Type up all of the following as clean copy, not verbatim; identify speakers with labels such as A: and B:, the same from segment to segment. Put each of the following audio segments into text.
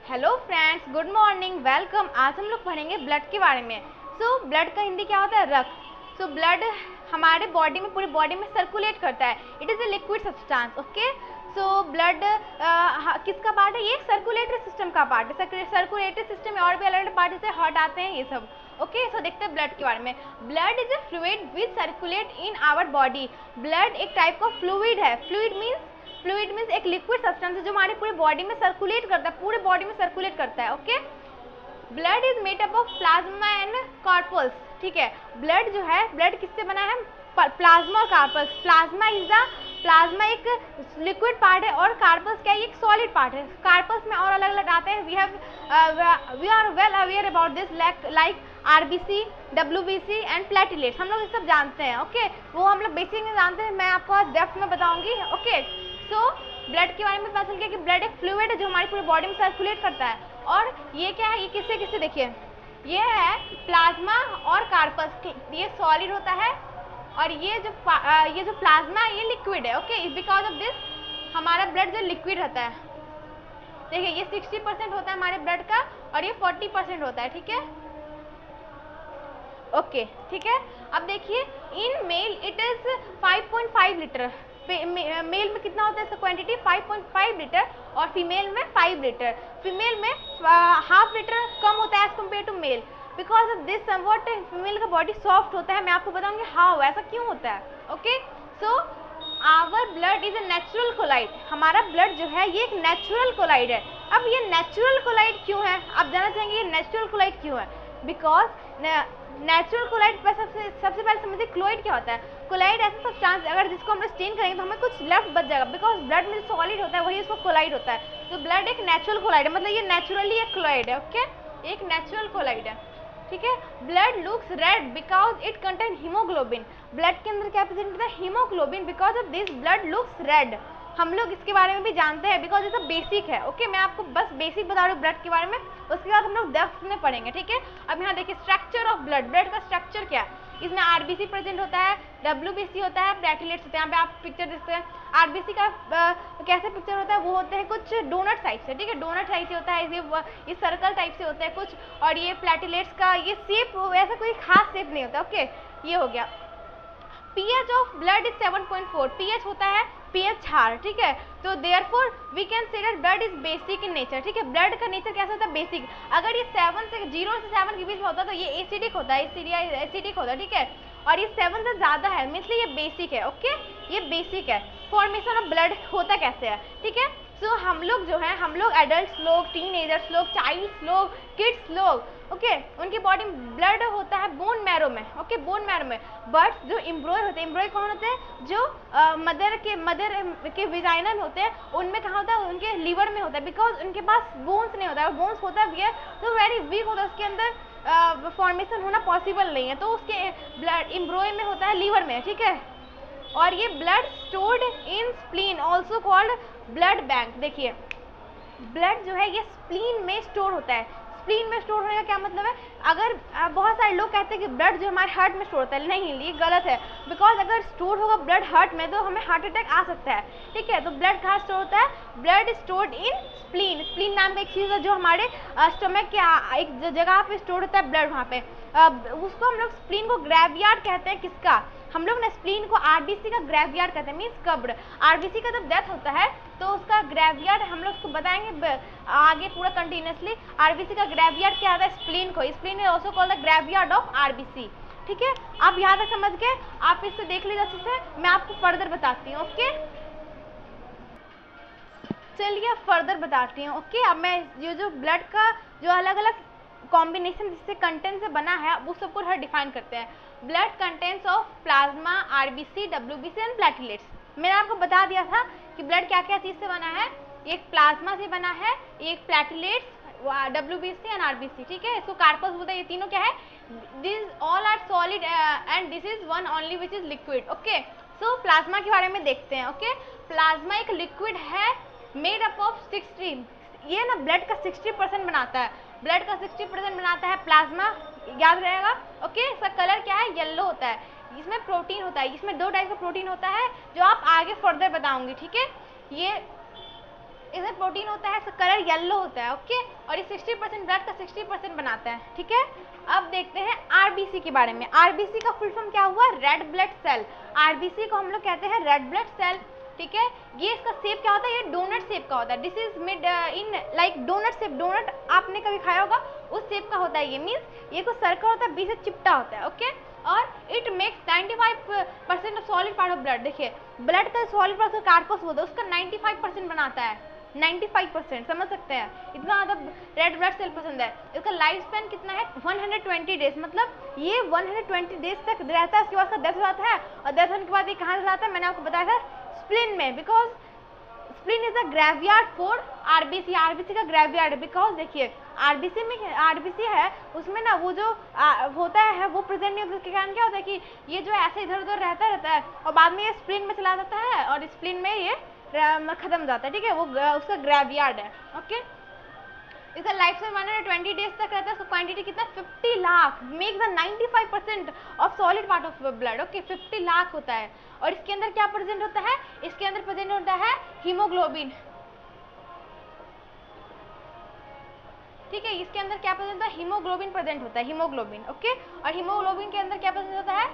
A: Hello friends, good morning, welcome. आज हम लोग पढ़ेंगे ब्लड के बारे में। ब्लड का हिंदी क्या होता है? रक्त। ब्लड हमारे बॉडी में, पूरी बॉडी में सर्कुलेट करता है। It is a liquid substance. Okay, blood किसका पार्ट है? ये सर्कुलेटरी सिस्टम का पार्ट है। सर्कुलेटरी सिस्टम में और भी अलग अलग पार्ट जैसे हार्ट आते हैं, ये सब। ओके, देखते हैं ब्लड के बारे में। Blood is a fluid which circulate in our body. Blood एक टाइप का फ्लूइड है। फ्लूइड मीन्स एक लिक्विड सब्सटेंस है जो हमारी पूरी बॉडी में सर्कुलेट करता है, पूरे बॉडी में सर्कुलेट करता है। Okay, blood is made up of plasma and carpals. ठीक है, ब्लड जो है, ब्लड किससे बना है? प्लाज्मा और कार्पल्स। प्लाज्मा एक लिक्विड पार्ट है और कार्पल्स क्या है? एक सॉलिड पार्ट है। कार्पल्स में और अलग अलग आते हैं। We are well aware about this, like RBC, WBC and platelets. हम लोग ये सब जानते हैं। ओके, वो हम लोग बेसिक में जानते हैं, मैं आपको आज डेप्थ में बताऊंगी। ओके, ब्लड के बारे में पता चल गया कि ब्लड एक फ्लूइड है जो हमारी पूरी बॉडी में सर्कुलेट करता है। और ये क्या है? ये किससे किससे, देखिए, ये है प्लाज्मा और कार्पस। ये सॉलिड होता है और ये जो प्लाज्मा है ये लिक्विड है। ओके, बिकॉज ऑफ दिस हमारा ब्लड जो लिक्विड रहता है। देखिए, ये 60% होता है हमारे ब्लड का और ये 40% होता है। ठीक है, ओके, ठीक है। अब देखिए, in male it is 5.5 litre. Male में कितना होता है इसका क्वांटिटी? 5.5 लीटर और फीमेल में 5 लीटर। फीमेल में हाफ लीटर कम होता है as compare to male. Because of this somewhat female का बॉडी सॉफ्ट होता है। मैं आपको बताऊंगी हाउ, ऐसा क्यों होता है। Okay, our blood is a natural colloid. हमारा ब्लड जो है ये एक नेचुरल कोलाइड है। अब ये नेचुरल कोलाइड क्यों है? आप जानना चाहेंगे ये नेचुरल कोलाइड क्यों है? बिकॉज नेचुरल कोलाइड पर सबसे पहले समझिए क्लोराइड क्या होता है। कोलाइड ऐसा सब्सटेंस अगर जिसको हम स्टेन करेंगे तो हमें कुछ लेफ्ट बच जाएगा। बिकॉज ब्लड में सॉलिड होता है वही इसको कोलाइड होता है। तो ब्लड एक नेचुरल कोलाइड है, मतलब ये नेचुरली एक क्लोराइड है। ओके, एक नेचुरल कोलाइड है। ठीक है, blood looks red because it contain haemoglobin. Blood के अंदर क्या प्रेजेंट होता है? Haemoglobin. Because of this blood looks red. हम लोग इसके बारे में भी जानते हैं बिकॉज ये सब बेसिक है। ओके, मैं आपको बस बेसिक बता रही हूँ ब्लड के बारे में, उसके बाद हम लोग डेप्थ में पढ़ेंगे। ठीक है, अब यहाँ देखिए स्ट्रक्चर ऑफ ब्लड। ब्लड का स्ट्रक्चर क्या है? इसमें आरबीसी प्रेजेंट होता है, डब्ल्यूबीसी होता है, प्लेटलेट्स होते हैं। यहाँ पे आप पिक्चर देखते हैं। आरबीसी का कैसे पिक्चर होता है? वो होते हैं कुछ डोनट टाइप से। ठीक है, डोनट टाइप से होता है, ये सर्कल टाइप से होता है कुछ। और ये प्लेटलेट्स का ये शेप ऐसा कोई खास शेप नहीं होता। ओके, ये हो गया। PH of blood is 7.4। PH होता है पीएच क्षार। ठीक है, तो therefore we can say that blood is basic in nature. ठीक है, ब्लड का नेचर कैसा होता है? बेसिक। अगर ये 0 से 7 के बीच में होता है तो ये एसिडिक होता है, एसिडिक होता है। ठीक है, और ये 7 से ज़्यादा है मीन्स ये बेसिक है। ओके, ये बेसिक है। फॉर्मेशन ऑफ ब्लड होता कैसे है? ठीक है, हम लोग जो है, हम लोग एडल्ट लोग, टीनेजर्स लोग, चाइल्ड्स लोग, किड्स लोग, ओके, उनकी बॉडी में ब्लड होता है बोन मैरो में। ओके, बोन मैरो में। बट जो एम्ब्रॉय होते हैं, एम्ब्रॉय कौन होते हैं? जो मदर के विजाइना में होते हैं, उनमें कहाँ होता है? उनके लीवर में होता है। बिकॉज उनके पास बोन्स नहीं होता है, बोन्स होता भी है तो वेरी वीक होता है, उसके अंदर फॉर्मेशन होना पॉसिबल नहीं है। तो उसके ब्लड एम्ब्रॉय में होता है, लीवर में। ठीक है, और ये blood stored in spleen also called blood bank. देखिए, ब्लड जो है ये स्प्लीन में स्टोर होता है। स्प्लीन में स्टोर होने का क्या मतलब है? अगर बहुत सारे लोग कहते हैं कि ब्लड जो हमारे हार्ट में स्टोर होता है, नहीं, ये गलत है। बिकॉज अगर स्टोर होगा ब्लड हार्ट में तो हमें हार्ट अटैक आ सकता है। ठीक है, तो ब्लड कहाँ स्टोर होता है? Blood stored in spleen. Spleen नाम का एक चीज़ है जो हमारे स्टमक के एक जगह पे स्टोर होता है ब्लड। वहाँ पे उसको हम लोग स्प्लीन को ग्रेवयार्ड कहते हैं। किसका? हम लोग ना स्प्लीन को आरबीसी का ग्रेवयार्ड कहते हैं, मीन्स कब्र। आरबीसी का जब डेथ होता है तो उसका ग्रेवयार्ड हम लोग उसको बताएंगे आगे पूरा कंटिन्यूसली। आरबीसी का ग्रेवयार्ड क्या होता है? स्प्लीन को। Spleen is also called the graveyard of RBC. ठीक है, आप यहाँ तक समझ गए? आप इससे देख लीजिए अच्छे से, मैं आपको फर्दर बताती हूँ। ओके, चलिए अब फर्दर बताती हूँ। ओके, अब मैं ये जो ब्लड का जो अलग अलग कॉम्बिनेशन जिससे कंटेंट से बना है वो सबको थोड़ा डिफाइन करते हैं। Blood contents of plasma, RBC, WBC and platelets. मैंने आपको बता दिया था कि ब्लड क्या क्या चीज़ से बना है। एक प्लाज्मा से बना है, एक प्लेटलेट्स, डब्ल्यूबीसी एंड आरबीसी। ठीक है, इसको कार्पस बोलते हैं। ये तीनों क्या है? This all are solid and this is one only which is liquid. Okay, plasma के बारे में देखते हैं। ओके, प्लाज्मा एक लिक्विड है मेड अप ऑफ 60, ये ना ब्लड का 60% बनाता है। ब्लड का 60% बनाता है प्लाज्मा, याद रहेगा। ओके, इसका कलर क्या है? येलो होता है। इसमें प्रोटीन होता है, इसमें 2 टाइप का प्रोटीन होता है जो आप आगे फर्दर बताऊंगी। ठीक है, ये इसमें प्रोटीन होता है, इसका कलर येलो होता है। ओके, और ये 60% ब्लड का 60% बनाता है, ठीक है। अब देखते हैं आरबीसी के बारे में। आरबीसी का फुल फॉर्म क्या हुआ? Red blood cell. आरबीसी को हम लोग कहते हैं रेड ब्लड सेल, ठीक है। ये इसका शेप क्या होता है? ये डोनट शेप का होता है। This is made in like doughnut shape. Doughnut आपने कभी खाया होगा, उस शेप का होता है ये। मीन्स ये कुछ सर्कल होता है, बीच से चिपटा होता है, ओके। और it makes 95% of solid part of blood. देखिए ब्लड का सॉलिड पार्ट कार्पस बोलते हैं, उसका 95% बनाता है। 95% समझ सकते हैं, इतना ज़्यादा रेड ब्लड सेल पसंद है। इसका लाइफ स्पैन कितना है? 120 डेज। मतलब ये 120 डेज तक रहता है, उसके बाद डेथ हो जाता है। और डेथ होने के बाद ये कहाँ से जाता है? मैंने आपको बताया था स्प्लीन में, because spleen is a graveyard for RBC. RBC का ग्रेवयार्ड है, बिकॉज देखिए आरबीसी में आरबीसी है, उसमें ना वो जो होता है वो प्रेजेंट नहीं होता। उसके कारण क्या होता है कि ये जो ऐसे इधर उधर रहता है और बाद में ये स्प्लीन में चला जाता है और स्प्लीन में ये खत्म हो जाता है, ठीक है। वो उसका ग्रेवयार्ड है, ओके। इसका लाइफ स्पैन 120 डेज तक रहता है। उसका क्वांटिटी कितना? 50 lakh. Make the 95% of solid part of blood, okay. 50 lakh होता है। और इसके अंदर क्या प्रेजेंट होता है? इसके अंदर प्रेजेंट होता है हीमोग्लोबिन, ठीक है। इसके अंदर क्या प्रेजेंट होता है? हीमोग्लोबिन प्रेजेंट होता है, हीमोग्लोबिन, ओके। और हीमोग्लोबिन के अंदर क्या प्रेजेंट होता है?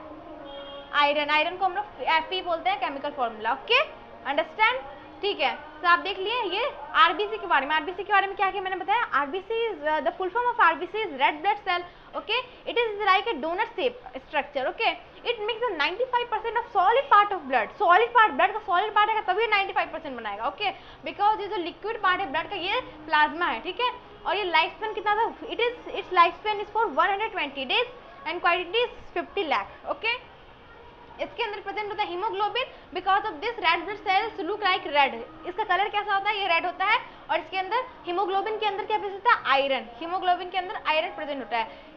A: आयरन। आयरन को हम लोग Fe बोलते हैं, केमिकल फॉर्मूला, ओके। अंडरस्टैंड, ठीक है। तो आप देख लिए ये आरबीसी के बारे में। आरबीसी के बारे में क्या क्या मैंने बताया? RBC is the full form of RBC is red blood cell, okay. It is like a doughnut shape structure, okay. It makes the 95% of solid part of blood. Solid part, blood का solid part है तभी 95% बनाएगा, okay. Because ये जो liquid part है blood का, ये plasma है, ठीक है। और ये लाइफ स्पैन कितना था? It's life span is for 120 days and quantity is 50 lakh, okay. इसके अंदर प्रेजेंट होता है haemoglobin. Because of this red blood cells look like red. इसका कलर कैसा होता है? ये रेड होता है। और इसके अंदर हीमोग्लोबिन के अंदर क्या प्रेजेंट होता है? आयरन। हीमोग्लोबिन के अंदर आयरन प्रेजेंट होता है।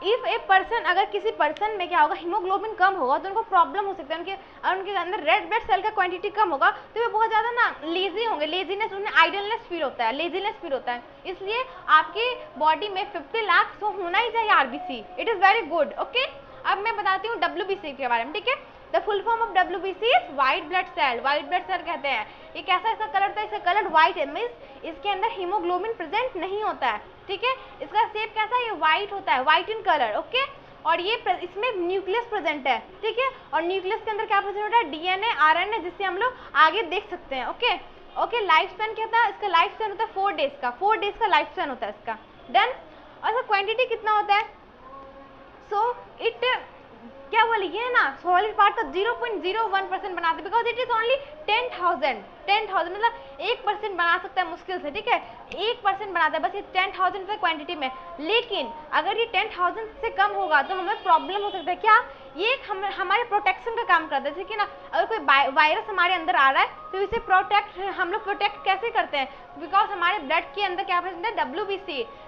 A: इफ ए पर्सन, अगर किसी पर्सन में क्या होगा, हीमोग्लोबिन कम होगा तो उनको प्रॉब्लम हो सकता है। उनके अंदर रेड ब्लड सेल का क्वांटिटी कम होगा तो वे बहुत ज़्यादा ना लेजी होंगे। लेजीनेस, उन्हें आइडलनेस फील होता है, लेजीनेस फील होता है। इसलिए आपकी बॉडी में 50 लाख तो होना ही चाहिए RBC. It is very good, okay. अब मैं बताती हूँ डब्ल्यूबीसी के बारे में, ठीक है। The full form of WBC is white blood cell. White blood cell कहते हैं। ये कैसा इसका कलर था? इसका कलर व्हाइट है, मीन्स इसके अंदर हीमोग्लोबिन प्रेजेंट नहीं होता है, ठीक है। इसका शेप कैसा है? ये व्हाइट होता है, व्हाइट इन कलर, ओके। और ये इसमें न्यूक्लियस प्रेजेंट है, ठीक है। और न्यूक्लियस के अंदर क्या प्रेजेंट होता है? डीएनए, आरएनए, जिससे हम लोग आगे देख सकते हैं, ओके। ओके, लाइफ स्पैन क्या था? इसका लाइफ स्पैन होता है 4 डेज का। 4 डेज का लाइफ स्पैन होता है इसका, डन। और इसका क्वांटिटी कितना होता है? सो इट क्या बोले, ये ना सॉलिड पार्ट का 0.01% बनाते, बिकॉज इट इज ओनली 10,000 मतलब 1% बना सकता है मुश्किल से, ठीक है। 1% बनाता है बस ये 10,000 के क्वांटिटी में। लेकिन अगर ये 10,000 से कम होगा तो हमें प्रॉब्लम हो सकता है। क्या? ये हमारे प्रोटेक्शन का काम करता है, ठीक है ना। अगर कोई वायरस हमारे अंदर आ रहा है तो इसे हम लोग प्रोटेक्ट कैसे करते हैं? बिकॉज हमारे ब्लड के अंदर क्या प्रेजेंट है?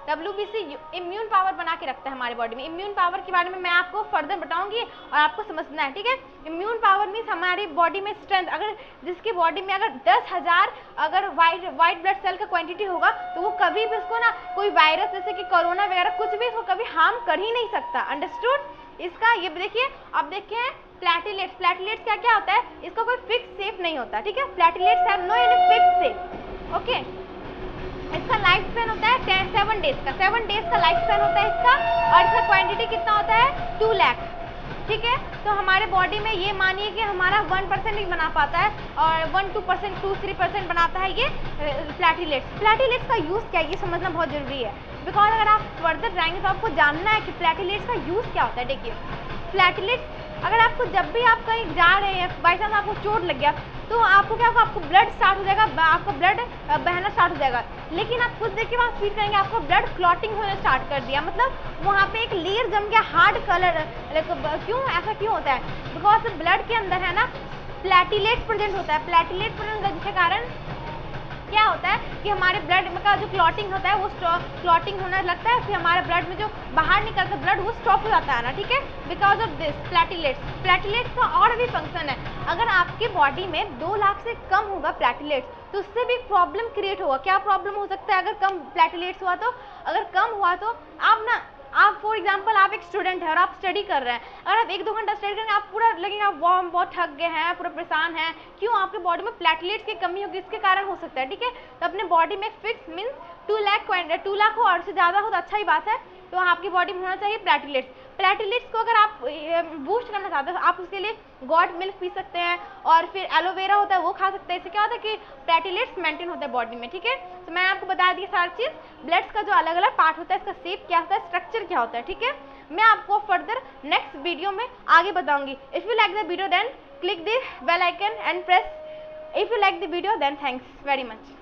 A: डब्ल्यूबीसी इम्यून पावर बना के रखता है हमारे बॉडी में। इम्यून पावर के बारे में मैं आपको फर्दर बताऊंगी और आपको समझना है, ठीक है। इम्यून पावर मीन्स हमारी बॉडी में स्ट्रेंथ। अगर जिसकी बॉडी में अगर 10,000 अगर वाइट ब्लड सेल का क्वांटिटी होगा तो वो कभी भी उसको ना कोई वायरस जैसे कि कोरोना वगैरह कुछ भी इसको कभी हार्म कर ही नहीं सकता, अंडरस्टूड। इसका ये देखिए, अब देखिए प्लेटलेट्स। प्लेटलेट्स क्या क्या होता है? इसका कोई फिक्स शेप नहीं होता, ठीक है। Platelets have no any fix shape, okay. इसका लाइफ स्पैन होता है 7 डेज का। 7 डेज का लाइफ स्पैन होता है इसका। और इसका क्वांटिटी कितना होता है? 2 लाख, ठीक है। तो हमारे बॉडी में ये मानिए कि हमारा 1% ही बना पाता है और 1-2%, 2-3% बनाता है ये प्लेटलेट्स। प्लेटलेट्स का यूज़ क्या है ये समझना बहुत जरूरी है, बिकॉज अगर आप फर्दर जाएंगे तो आपको जानना है कि प्लेटलेट्स का यूज़ क्या होता है। देखिए प्लेटलेट्स, अगर आपको जब भी आप कहीं जा रहे हैं, बाई चांस आपको चोट लग गया तो आपको क्या होगा? आपको ब्लड स्टार्ट हो जाएगा, आपका ब्लड बहना स्टार्ट हो जाएगा। लेकिन आप कुछ देर के बाद फील करेंगे आपको ब्लड क्लॉटिंग होना स्टार्ट कर दिया, मतलब वहाँ पे एक लेयर जम गया, हार्ड कलर। क्यों ऐसा क्यों होता है? बिकॉज ब्लड के अंदर है ना प्लेटलेट्स प्रेजेंट होता है। प्लेटलेट प्रेजेंट होने के कारण क्या होता है कि हमारे ब्लड का जो क्लॉटिंग होता है वो क्लॉटिंग होने लगता है, फिर हमारे ब्लड में जो बाहर निकलता है ब्लड वो स्टॉप हो जाता है ना, ठीक है। बिकॉज ऑफ दिस प्लेटलेट्स का और भी फंक्शन है। अगर आपकी बॉडी में 2 लाख से कम होगा प्लेटलेट्स तो उससे भी प्रॉब्लम क्रिएट होगा। क्या प्रॉब्लम हो सकता है अगर कम प्लेटलेट्स हुआ तो? अगर कम हुआ तो आप ना आप फॉर एग्जांपल आप एक स्टूडेंट है और आप स्टडी कर रहे हैं, अगर आप 1-2 घंटा स्टडी करेंगे आप पूरा लगेगा आप वार्म, बहुत थक गए हैं, पूरा परेशान हैं, क्यों? आपके बॉडी में प्लेटलेट्स की कमी होगी, इसके कारण हो सकता है, ठीक है। तो अपने बॉडी में फिक्स मीन्स 2 लाख हो और उससे ज़्यादा हो तो अच्छा ही बात है, तो आपकी बॉडी में होना चाहिए प्लेटलेट्स। प्लेटलेट्स को अगर आप बूस्ट करना चाहते हो आप उसके लिए गॉड मिल्क पी सकते हैं, और फिर एलोवेरा होता है वो खा सकते हैं। इससे क्या होता है कि प्लेटलेट्स मेंटेन होता है बॉडी में, ठीक है। तो मैंने आपको बता दी सारी चीज़, ब्लड्स का जो अलग अलग पार्ट होता है, इसका शेप क्या होता है, स्ट्रक्चर क्या होता है, ठीक है। मैं आपको फर्दर नेक्स्ट वीडियो में आगे बताऊंगी। If you like the video then click the bell icon and press if you like the video then thanks very much.